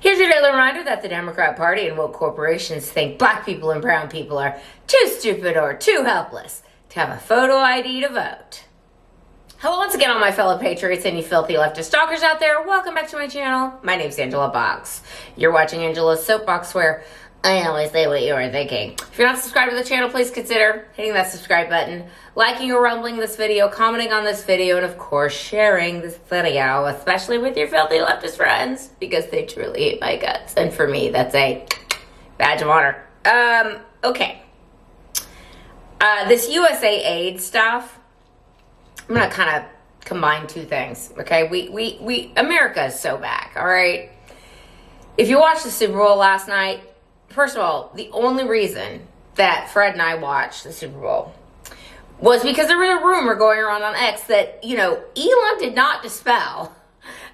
Here's your daily reminder that the Democrat Party and woke corporations think black people and brown people are too stupid or too helpless to have a photo ID to vote. Hello once again, all my fellow patriots and you filthy leftist stalkers out there. Welcome back to my channel. My name's Angela Box. You're watching Angela's Soapbox, where I always say what you are thinking. If you're not subscribed to the channel, please consider hitting that subscribe button, liking or rumbling this video, commenting on this video, and of course sharing this video, especially with your filthy leftist friends, because they truly hate my guts. And for me, that's a badge of honor. Okay. This USA aid stuff, I'm gonna kind of combine two things, okay? America is so back, all right? If you watched the Super Bowl last night, first of all, the only reason that Fred and I watched the Super Bowl was because there was a rumor going around on X that, Elon did not dispel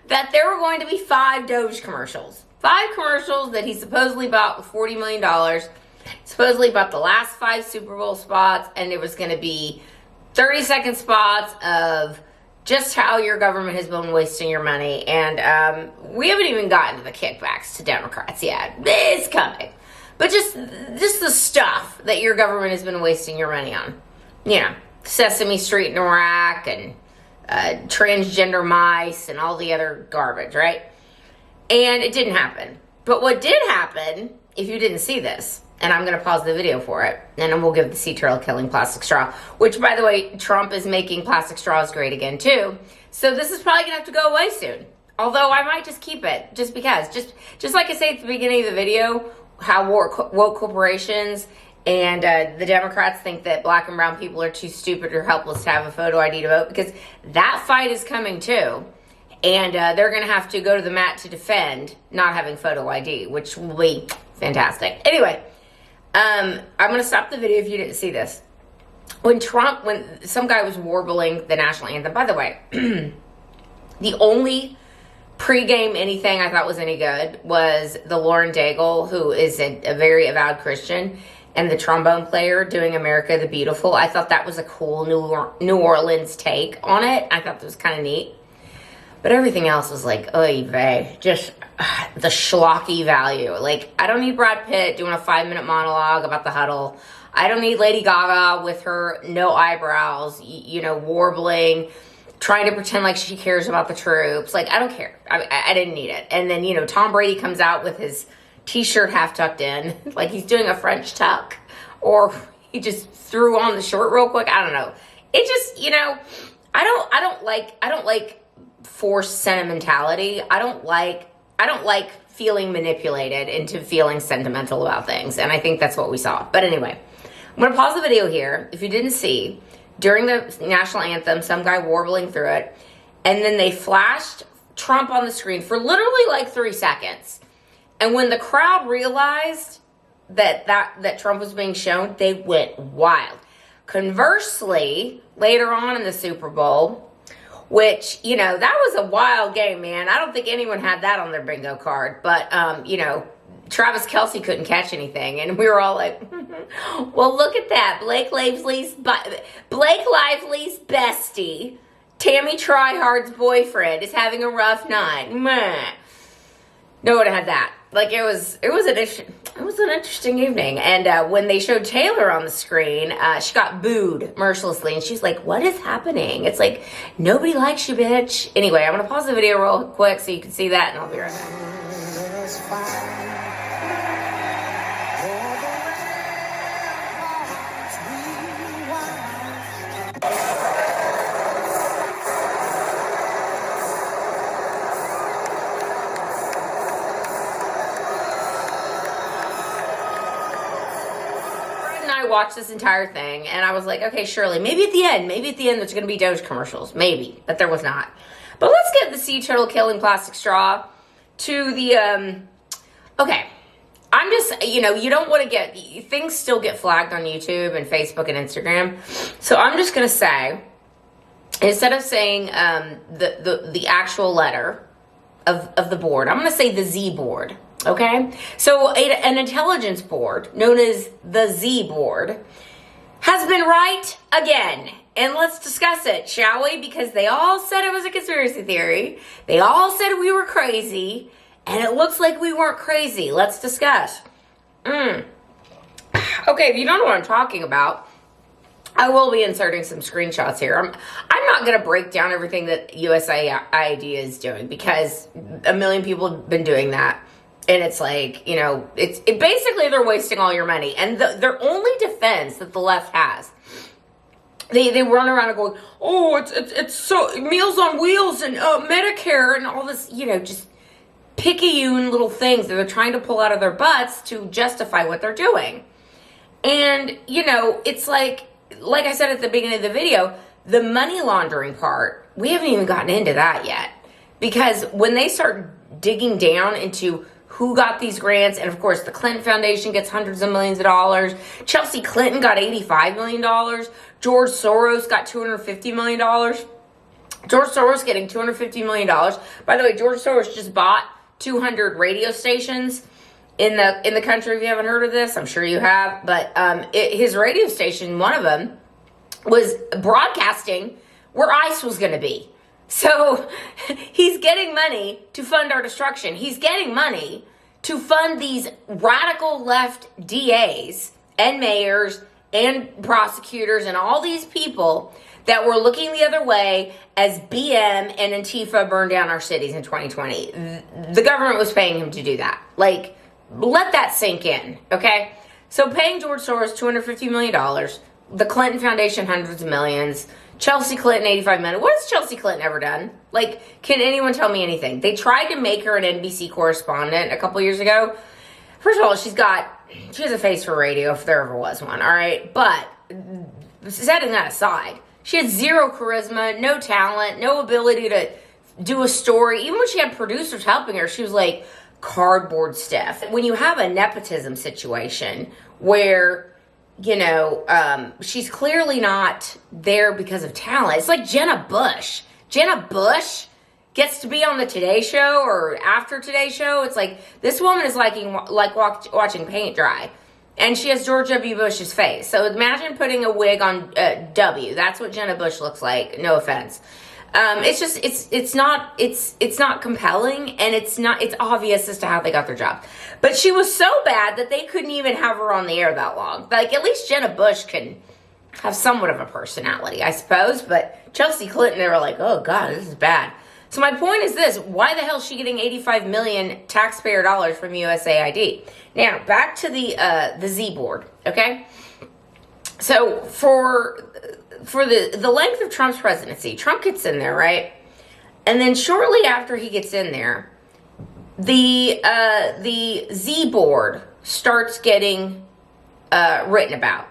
that there were going to be 5 DOGE commercials. 5 commercials that he supposedly bought with $40 million, supposedly bought the last 5 Super Bowl spots, and it was going to be 30-second spots of just how your government has been wasting your money. And we haven't even gotten to the kickbacks to Democrats yet. It's coming. But just the stuff that your government has been wasting your money on. Sesame Street in Iraq and transgender mice and all the other garbage, right? And it didn't happen. But what did happen, if you didn't see this, and I'm going to pause the video for it, and then we'll give the sea turtle killing plastic straw, which, by the way, Trump is making plastic straws great again, too. So this is probably going to have to go away soon. Although I might just keep it, just because. Just like I say at the beginning of the video, how woke corporations and the Democrats think that black and brown people are too stupid or helpless to have a photo ID to vote, because that fight is coming, too. And they're going to have to go to the mat to defend not having photo ID, which will be fantastic. Anyway, I'm going to stop the video if you didn't see this. When some guy was warbling the national anthem, by the way, the only pregame anything I thought was any good was the Lauren Daigle, who is a very avowed Christian, and the trombone player doing America the Beautiful. I thought that was a cool New Orleans take on it. I thought that was kind of neat. But everything else was like, oy vey, just the schlocky value. Like, I don't need Brad Pitt doing a 5-minute monologue about the huddle. I don't need Lady Gaga with her no eyebrows, warbling, trying to pretend like she cares about the troops. Like, I don't care. I didn't need it. And then, Tom Brady comes out with his t-shirt half tucked in, like he's doing a French tuck, or he just threw on the short real quick. I don't know. It just, I don't like forced sentimentality. I don't like feeling manipulated into feeling sentimental about things. And I think that's what we saw. But anyway, I'm going to pause the video here. If you didn't see, during the national anthem, some guy warbling through it, and then they flashed Trump on the screen for literally like 3 seconds. And when the crowd realized that Trump was being shown, they went wild. Conversely, later on in the Super Bowl, which, that was a wild game, man. I don't think anyone had that on their bingo card. But, Travis Kelce couldn't catch anything. And we were all like, well, look at that. Blake Lively's bestie, Tammy Tryhard's boyfriend, is having a rough night. Meh. No one had that. Like, it was an interesting evening. And when they showed Taylor on the screen, she got booed mercilessly. And she's like, what is happening? It's like, nobody likes you, bitch. Anyway, I'm going to pause the video real quick so you can see that, and I'll be right back. I watched this entire thing, and I was like, okay, surely, maybe at the end there's going to be DOGE commercials. Maybe. But there was not. But let's get the sea turtle killing plastic straw to the, okay. I'm just, you don't want to get, things still get flagged on YouTube and Facebook and Instagram. So I'm just going to say, instead of saying the actual letter of the board, I'm going to say the Z board. Okay, so an intelligence board known as the Z board has been right again. And let's discuss it, shall we? Because they all said it was a conspiracy theory. They all said we were crazy. And it looks like we weren't crazy. Let's discuss. Okay, if you don't know what I'm talking about, I will be inserting some screenshots here. I'm not going to break down everything that USAID is doing, because a million people have been doing that. And it's like, you know, it basically they're wasting all your money. And their only defense that the left has, they run around and go, oh, it's so Meals on Wheels and Medicare and all this, you know, just picayune little things that they're trying to pull out of their butts to justify what they're doing. And, you know, it's like I said at the beginning of the video, the money laundering part, we haven't even gotten into that yet. Because when they start digging down into who got these grants, and of course the Clinton Foundation gets hundreds of millions of dollars, Chelsea Clinton got $85 million, George Soros got $250 million. George Soros getting $250 million. By the way, George Soros just bought 200 radio stations in the country. If you haven't heard of this, I'm sure you have. But his radio station, one of them, was broadcasting where ICE was going to be. So he's getting money to fund our destruction. He's getting money to fund these radical left DAs and mayors and prosecutors and all these people that were looking the other way as BM and Antifa burned down our cities in 2020. The government was paying him to do that. Like, let that sink in, okay? So paying George Soros $250 million, the Clinton Foundation hundreds of millions, Chelsea Clinton $85 million. What has Chelsea Clinton ever done? Like, can anyone tell me anything? They tried to make her an NBC correspondent a couple years ago. First of all, she has a face for radio if there ever was one, all right? But setting that aside, she had zero charisma, no talent, no ability to do a story. Even when she had producers helping her, she was like cardboard stiff. When you have a nepotism situation where, you know, she's clearly not there because of talent. It's like Jenna Bush. Jenna Bush gets to be on the Today Show or after Today Show. It's like this woman is like watching paint dry. And she has George W. Bush's face. So imagine putting a wig on W. That's what Jenna Bush looks like. No offense. It's not compelling, and it's obvious as to how they got their job. But she was so bad that they couldn't even have her on the air that long. Like, at least Jenna Bush can have somewhat of a personality, I suppose. But Chelsea Clinton, they were like, oh God, this is bad. So my point is this: why the hell is she getting 85 million taxpayer dollars from USAID? Now back to the Z board, okay? So for the length of Trump's presidency, Trump gets in there, right? And then shortly after he gets in there, the Z board starts getting written about,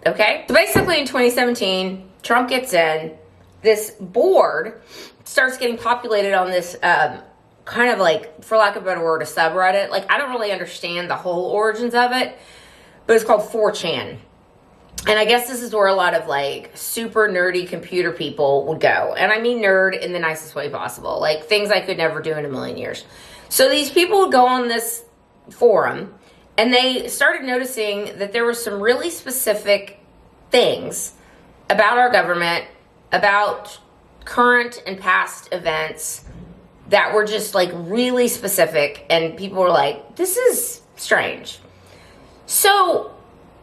okay? So basically in 2017, Trump gets in, this board starts getting populated on this kind of like, for lack of a better word, a subreddit. Like, I don't really understand the whole origins of it, but it's called 4chan. And I guess this is where a lot of like super nerdy computer people would go. And I mean nerd in the nicest way possible. Like things I could never do in a million years. So these people would go on this forum and they started noticing that there were some really specific things about our government, about current and past events that were just like really specific. And people were like, this is strange. So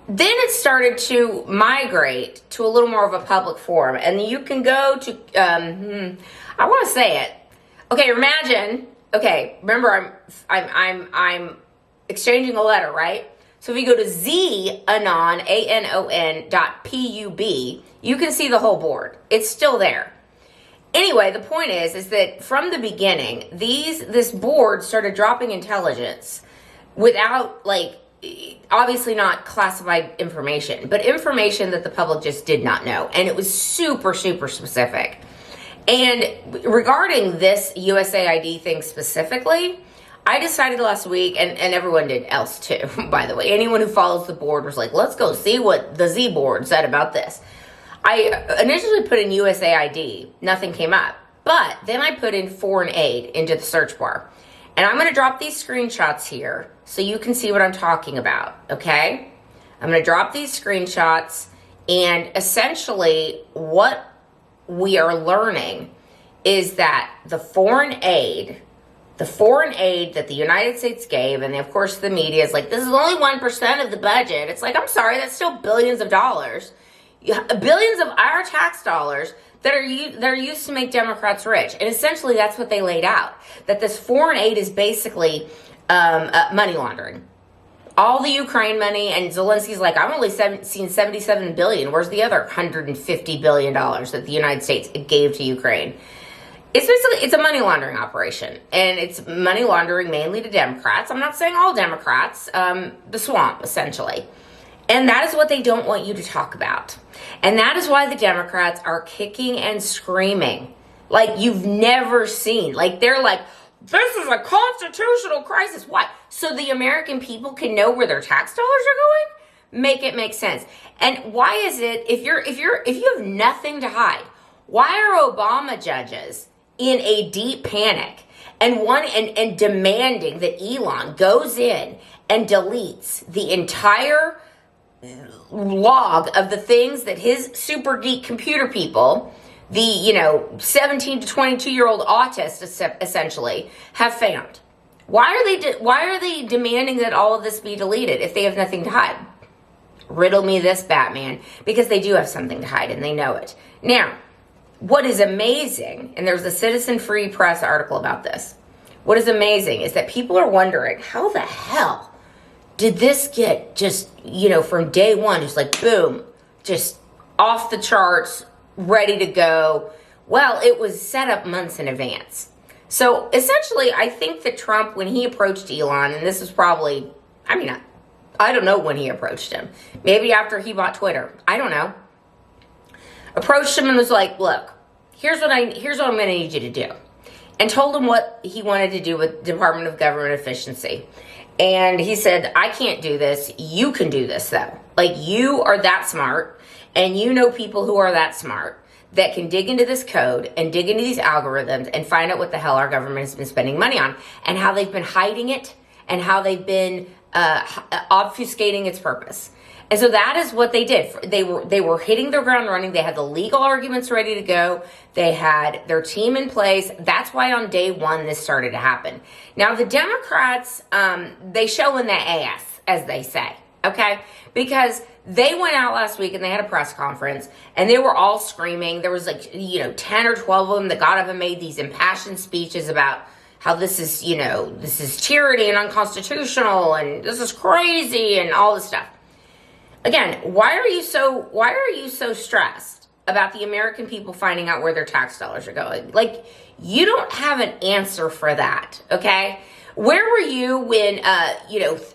then it started to migrate to a little more of a public forum, and you can go to, I want to say it. Okay, imagine, okay, remember I'm exchanging a letter, right? So if you go to anon.pub, you can see the whole board. It's still there. Anyway, the point is that from the beginning, this board started dropping intelligence without, like, obviously not classified information, but information that the public just did not know. And it was super, super specific. And regarding this USAID thing specifically, I decided last week, and everyone did else too, by the way. Anyone who follows the board was like, let's go see what the Z board said about this. I initially put in USAID. Nothing came up. But then I put in foreign aid into the search bar. And I'm going to drop these screenshots here so you can see what I'm talking about, okay? I'm going to drop these screenshots, and essentially what we are learning is that the foreign aid the foreign aid that the United States gave, and of course the media is like, this is only 1% of the budget. It's like, I'm sorry, that's still billions of dollars. Billions of our tax dollars that are used to make Democrats rich. And essentially that's what they laid out, that this foreign aid is basically money laundering. All the Ukraine money, and Zelensky's like, I've only seen $77 billion. Where's the other $150 billion that the United States gave to Ukraine? It's a money laundering operation, and it's money laundering mainly to Democrats. I'm not saying all Democrats, the swamp, essentially. And that is what they don't want you to talk about. And that is why the Democrats are kicking and screaming like you've never seen. Like, they're like, this is a constitutional crisis. What? So the American people can know where their tax dollars are going? Make it make sense. And why is it, if you have nothing to hide, why are Obama judges in a deep panic and demanding that Elon goes in and deletes the entire log of the things that his super geek computer people, the 17 to 22-year-old autists essentially, have found? Why are they demanding that all of this be deleted if they have nothing to hide? Riddle me this, Batman, because they do have something to hide and they know it. Now, what is amazing, and there's a Citizen Free Press article about this, what is amazing is that people are wondering, how the hell did this get just, from day one, just like, boom, just off the charts, ready to go? Well, it was set up months in advance. So essentially, I think that Trump, when he approached Elon, and this was probably, I don't know when he approached him. Maybe after he bought Twitter. I don't know. Approached him and was like, look, here's what I'm going to need you to do. And told him what he wanted to do with Department of Government Efficiency. And he said, I can't do this. You can do this, though. Like, you are that smart, and you know people who are that smart that can dig into this code and dig into these algorithms and find out what the hell our government has been spending money on and how they've been hiding it and how they've been obfuscating its purpose. And so that is what they did. They were hitting their ground running. They had the legal arguments ready to go. They had their team in place. That's why on day one this started to happen. Now the Democrats, they show in the ass, as they say, okay? Because they went out last week and they had a press conference and they were all screaming. There was 10 or 12 of them that got up and made these impassioned speeches about how this is, this is tyranny and unconstitutional and this is crazy and all this stuff. Again, why are you so stressed about the American people finding out where their tax dollars are going? Like, you don't have an answer for that, okay? Where were you when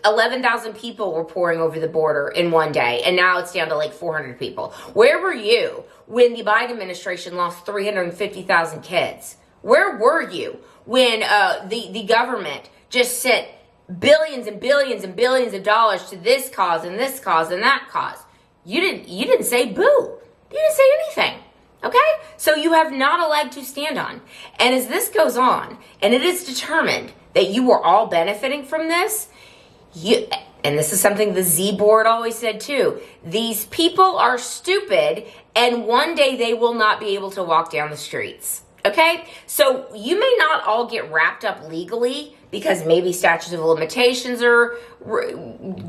11,000 people were pouring over the border in one day and now it's down to like 400 people? Where were you when the Biden administration lost 350,000 kids? Where were you when the government just sent billions and billions and billions of dollars to this cause and this cause and that cause? You didn't say boo. You didn't say anything. Okay? So you have not a leg to stand on. And as this goes on, and it is determined that you are all benefiting from this, and this is something the Z board always said too, these people are stupid and one day they will not be able to walk down the streets. Okay? So you may not all get wrapped up legally because maybe statutes of limitations are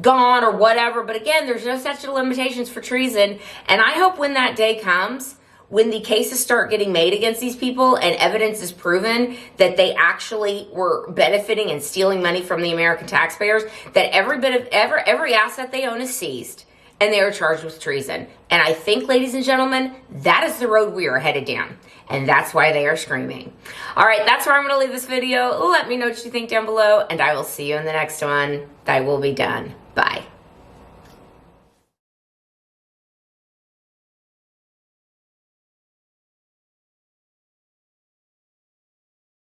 gone or whatever. But again, there's no statute of limitations for treason. And I hope when that day comes, when the cases start getting made against these people and evidence is proven that they actually were benefiting and stealing money from the American taxpayers, that every asset they own is seized and they are charged with treason. And I think, ladies and gentlemen, that is the road we are headed down. And that's why they are screaming. All right, that's where I'm going to leave this video. Let me know what you think down below, and I will see you in the next one. Thy will be done. Bye.